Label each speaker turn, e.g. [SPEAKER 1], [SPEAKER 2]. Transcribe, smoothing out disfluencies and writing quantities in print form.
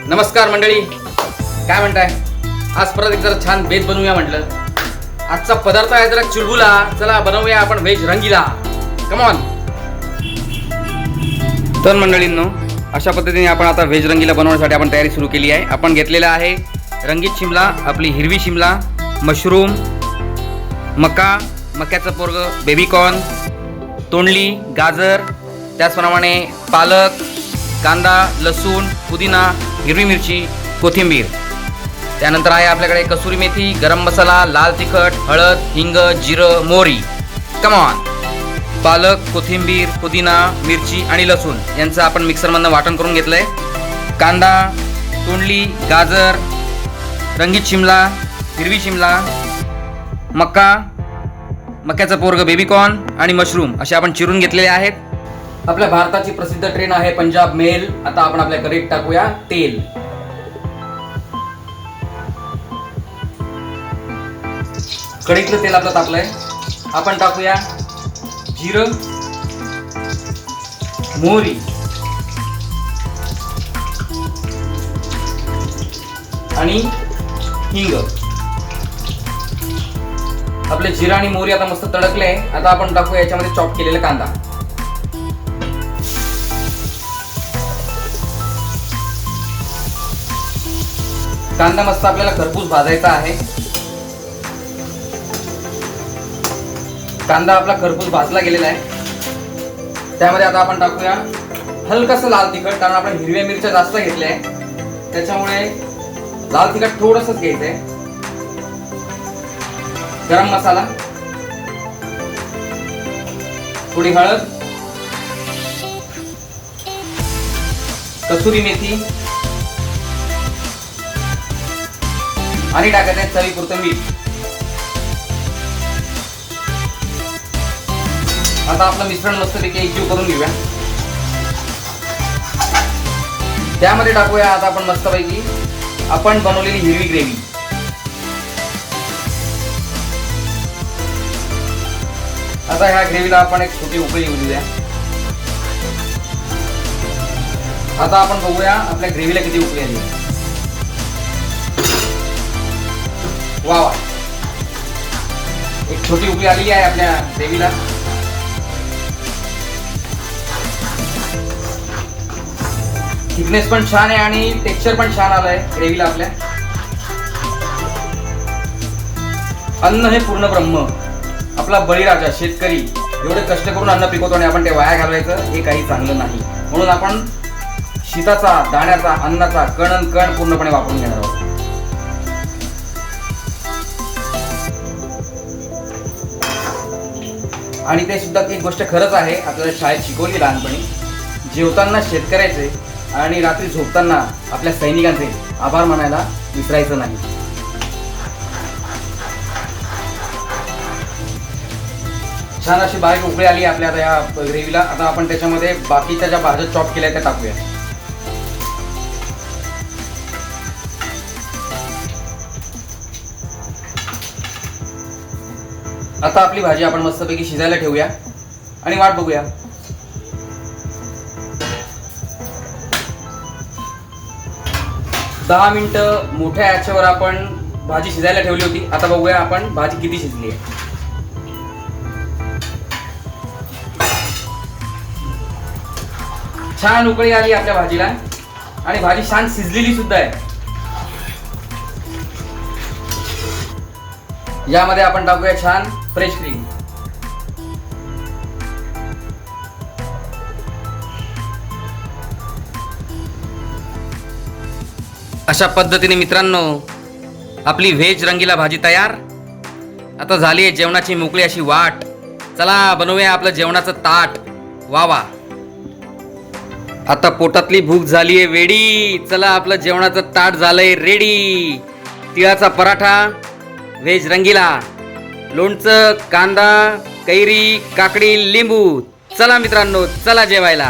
[SPEAKER 1] नमस्कार मंडळी, काय म्हणताय? आज परत एक जरा छान बेत बनवूया म्हटलं. आजचा पदार्थ आहे जरा चुलबुला. चला बनवूया आपण व्हेज रंगीला. Come on. तर मंडळींनो, अशा पद्धतीने आपण आता व्हेज रंगीला बनवण्यासाठी आपण तयारी सुरू केली आहे. आपण घेतलेला आहे रंगीत शिमला, आपली हिरवी शिमला, मशरूम, मक्याचं पोरगं, बेबीकॉर्न, तोंडली, गाजर, त्याचप्रमाणे पालक, कांदा, लसूण, पुदिना, हिरवी मिरची, कोथिंबीर. त्यानंतर आहे आपल्याकडे कसुरी मेथी, गरम मसाला, लाल तिखट, हळद, हिंग, जिरं, मोहरी. Come on. पालक, कोथिंबीर, पुदिना, मिरची आणि लसूण यांचं आपण मिक्सरमधनं वाटण करून घेतलं आहे. कांदा, तोंडली, गाजर, रंगीत शिमला, हिरवी शिमला, मक्याचं पोरगं, बेबीकॉर्न आणि मशरूम असे आपण चिरून घेतलेले आहेत. आपल्या भारताची प्रसिद्ध ट्रेन आहे पंजाब मेल. आता आपण आपल्या कढईत टाकूया तेल. कढईतलं तेल आपलं तापलंय. आपण टाकूया जिरं, मोहरी, आणि हिंग. आपले जिरा आणि मोहरी आता मस्त तडकले. आता आपण टाकूया याच्यामध्ये चॉप केलेला कांदा. कांदा मस्त आपल्याला खरपूस भाजायचा आहे. कांदा आपला खरपूस भाजला गेलेला आहे. त्यामध्ये आता आपण टाकूया हलकसं लाल तिखट, कारण आपण हिरव्या मिरच्या जास्त घेतल्या आहे त्याच्यामुळे लाल तिखट थोडंसंच घ्यायचंय. गरम मसाला, थोडी हळद, कसुरी मेथी आणि टाकायचं आहे चवीपुरतं मीठ. आता आपलं मिश्रण मस्तपैकी एकजीव करून घेऊया. त्यामध्ये टाकूया आता आपण मस्तपैकी आपण बनवलेली हिरवी ग्रेव्ही. आता ह्या ग्रेव्हीला आपण एक छोटी उकळी येऊ देऊया. आता आपण बघूया आपल्या ग्रेव्हीला किती उकळी आली. वा, एक छोटी उकळी आलेली आहे आपल्या ग्रेव्हीला. थिकनेस पण छान आहे आणि टेक्स्चर पण छान आलंय ग्रेव्हीला आपल्या. अन्न हे पूर्ण ब्रह्म. आपला बळीराजा शेतकरी एवढे कष्ट करून अन्न पिकवतो आणि आपण ते वाया घालवायचं हे काही चांगलं नाही. म्हणून आपण शीताचा, दाण्याचा, अन्नाचा कण कण पूर्णपणे वापरून घेणार आहोत. आणि ते सुद्धा एक गोष्ट खरंच आहे, आपल्याला शाळेत शिकवली लहानपणी, जेवताना शेतकऱ्याचे आणि रात्री झोपताना आपल्या सैनिकांचे आभार मानायला विसरायचं नाही. छान अशी बारीक उकळी आली आपल्या आता या ग्रेव्हीला. आता आपण त्याच्यामध्ये बाकीच्या ज्या भाज्या चॉप केल्या त्या टाकूया. आता आपली भाजी आपण मस्तपैकी शिजायला ठेवूया आणि वाट बघूया. दहा मिनिटं मोठ्या आचेवर आपण भाजी शिजायला ठेवली होती. आता बघूया आपण भाजी किती शिजली आहे. छान उकळी आली आपल्या भाजीला आणि भाजी छान शिजलेली सुद्धा आहे. यामध्ये आपण टाकूया छान फ्रेश क्रीम. अशा पद्धतीने मित्रांनो आपली व्हेज रंगीला भाजी तयार. आता झाली आहे जेवणाची मोकळी अशी वाट. चला बनवूया आपलं जेवणाचं ताट. वा वा, आता पोटातली भूक झालीये वेडी. चला आपलं जेवणाचं ताट झालंय रेडी. तिळाचा पराठा, व्हेज रंगीला, लोणचं, कांदा, कैरी, काकडी, लिंबू. चला मित्रांनो, चला जेवायला.